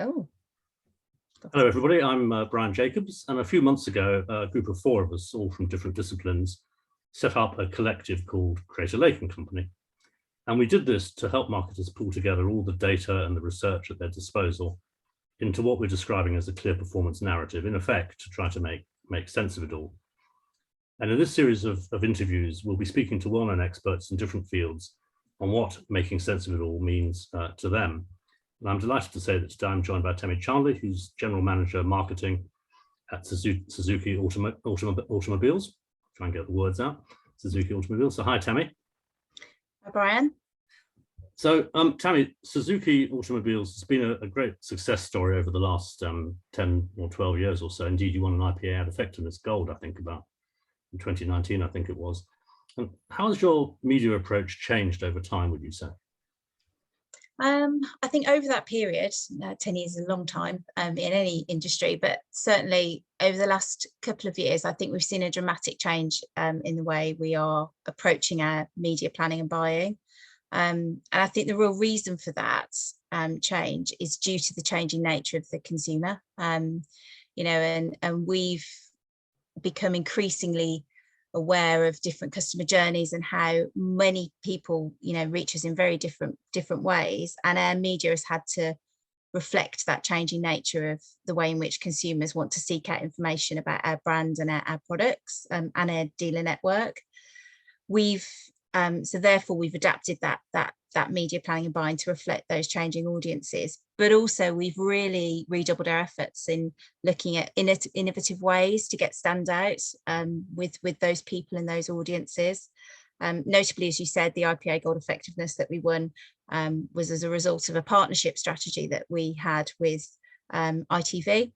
Oh, Hello, everybody. I'm Brian Jacobs, and a few months ago, a group of 4 of us, all from different disciplines, set up a collective called Creator Lake and Company. And we did this to help marketers pull together all the data and the research at their disposal into what we're describing as a clear performance narrative, in effect, to try to make sense of it all. And in this series of interviews, we'll be speaking to well-known experts in different fields on what making sense of it all means to them. And I'm delighted to say that today I'm joined by Tammy Chandler, who's General Manager Marketing at Suzuki Automobiles. Try and get the words out. Suzuki Automobiles. So hi, Tammy. Hi, Brian. So Tammy, Suzuki Automobiles has been a great success story over the last 10 or 12 years or so. Indeed, you won an IPA Ad Effectiveness Gold, I think, about in 2019, I think it was. And how has your media approach changed over time, would you say? I think over that period, 10 years is a long time in any industry, but certainly over the last couple of years, I think we've seen a dramatic change in the way we are approaching our media planning and buying. And I think the real reason for that change is due to the changing nature of the consumer. And we've become increasingly aware of different customer journeys and how many people, reach us in very different ways. And our media has had to reflect that changing nature of the way in which consumers want to seek out information about our brand and our products and our dealer network. So therefore we've adapted that media planning and buying to reflect those changing audiences, but also we've really redoubled our efforts in looking at innovative ways to get standout with those people and those audiences. Notably, as you said, the IPA Gold Effectiveness that we won was as a result of a partnership strategy that we had with ITV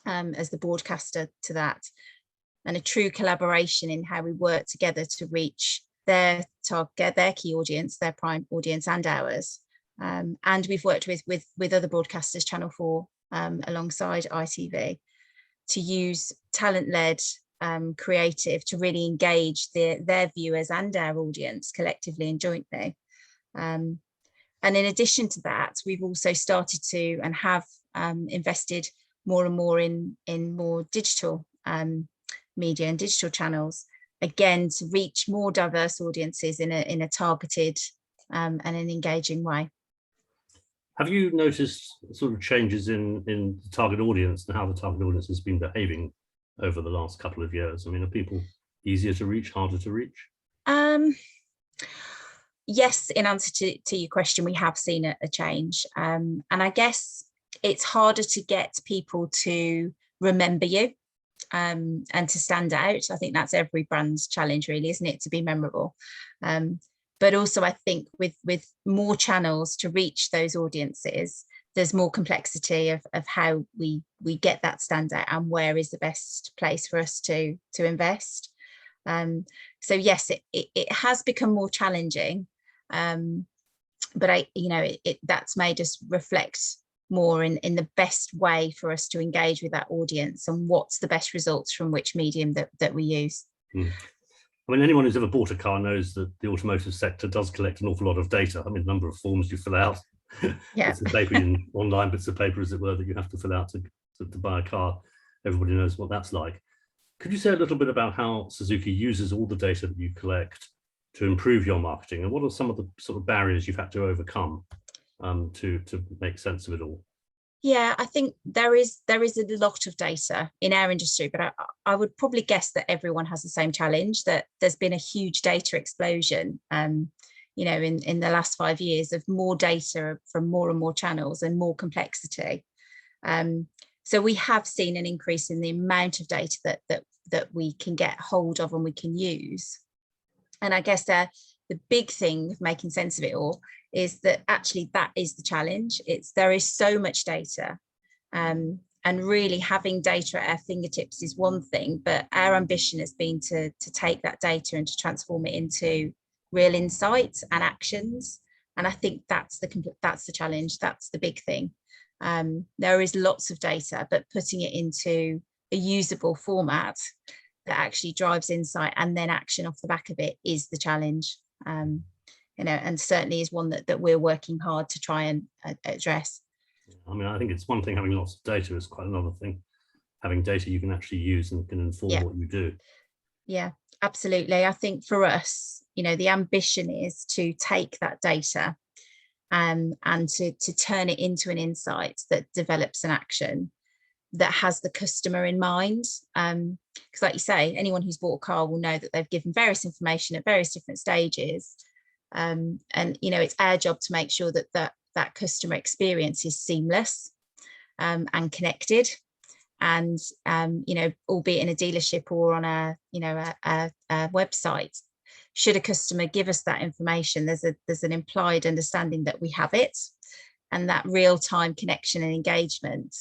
as the broadcaster to that, and a true collaboration in how we work together to reach their target, their key audience, their prime audience, and ours. And we've worked with other broadcasters, Channel 4, alongside ITV, to use talent-led creative to really engage their viewers and our audience collectively and jointly. And in addition to that, we've also started to and have invested more and more in more digital media and digital channels, again, to reach more diverse audiences in a targeted and an engaging way. Have you noticed sort of changes in the target audience and how the target audience has been behaving over the last couple of years? I mean, are people easier to reach, harder to reach? Yes, in answer to your question, we have seen a change. And I guess it's harder to get people to remember you and to stand out. I think that's every brand's challenge, really, isn't it, to be memorable? But also, I think with more channels to reach those audiences, there's more complexity of how we get that standout and where is the best place for us to invest. So yes, it has become more challenging, but that's made us reflect more in the best way for us to engage with that audience and what's the best results from which medium that we use. I mean, anyone who's ever bought a car knows that the automotive sector does collect an awful lot of data. I mean, the number of forms you fill out, Yeah. bits of paper online bits of paper, as it were, that you have to fill out to buy a car. Everybody knows what that's like. Could you say a little bit about how Suzuki uses all the data that you collect to improve your marketing, and what are some of the sort of barriers you've had to overcome to make sense of it all? Yeah, I think there is a lot of data in our industry, but I would probably guess that everyone has the same challenge, that there's been a huge data explosion, in the last 5 years, of more data from more and more channels and more complexity. So we have seen an increase in the amount of data that we can get hold of and we can use. And I guess the big thing of making sense of it all is that actually that is the challenge. There is so much data, and really having data at our fingertips is one thing, but our ambition has been to take that data and to transform it into real insights and actions. And I think that's the challenge. That's the big thing. There is lots of data, but putting it into a usable format that actually drives insight and then action off the back of it is the challenge. And certainly is one that we're working hard to try and address. I mean, I think it's one thing having lots of data, is quite another thing having data you can actually use and can inform what you do. Yeah, absolutely. I think for us, the ambition is to take that data and to turn it into an insight that develops an action that has the customer in mind. Because like you say, anyone who's bought a car will know that they've given various information at various different stages. And it's our job to make sure that customer experience is seamless and connected. And albeit in a dealership or on a website, should a customer give us that information, there's an implied understanding that we have it, and that real-time connection and engagement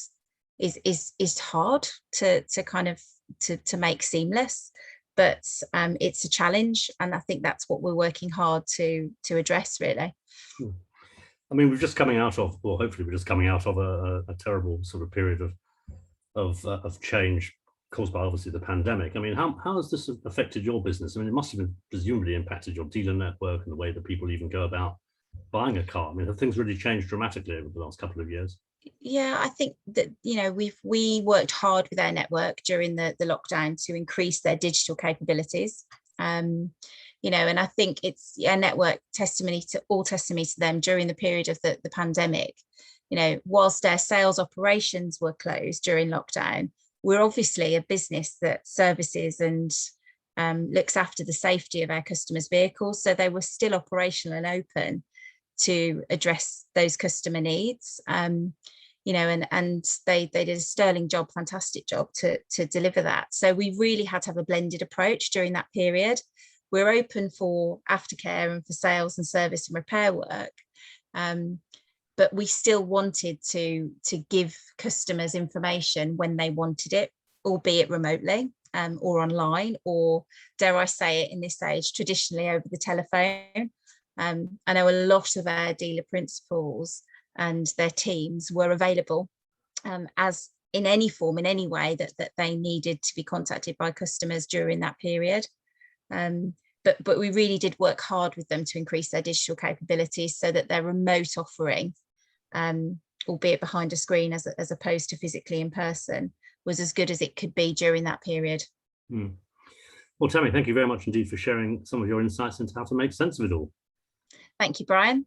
is hard to make seamless, but it's a challenge, and I think that's what we're working hard to address, really. I mean, we're just coming out of, well, hopefully we're just coming out of a terrible sort of period of change caused by obviously the pandemic. I mean, how has this affected your business? I mean, it must have been presumably impacted your dealer network and the way that people even go about buying a car. I mean, have things really changed dramatically over the last couple of years? Yeah, I think that we worked hard with our network during the lockdown to increase their digital capabilities. And I think it's a network testimony to them during the period of the pandemic. Whilst their sales operations were closed during lockdown, we're obviously a business that services and looks after the safety of our customers' vehicles. So they were still operational and open to address those customer needs. And they did a sterling job, fantastic job to deliver that. So we really had to have a blended approach during that period. We're open for aftercare and for sales and service and repair work. But we still wanted to give customers information when they wanted it, albeit remotely or online, or dare I say it in this age, traditionally over the telephone. I know a lot of our dealer principals and their teams were available as in any form, in any way that they needed to be contacted by customers during that period. But we really did work hard with them to increase their digital capabilities so that their remote offering, albeit behind a screen as opposed to physically in person, was as good as it could be during that period. Well, Tammy, thank you very much indeed for sharing some of your insights into how to make sense of it all. Thank you, Brian.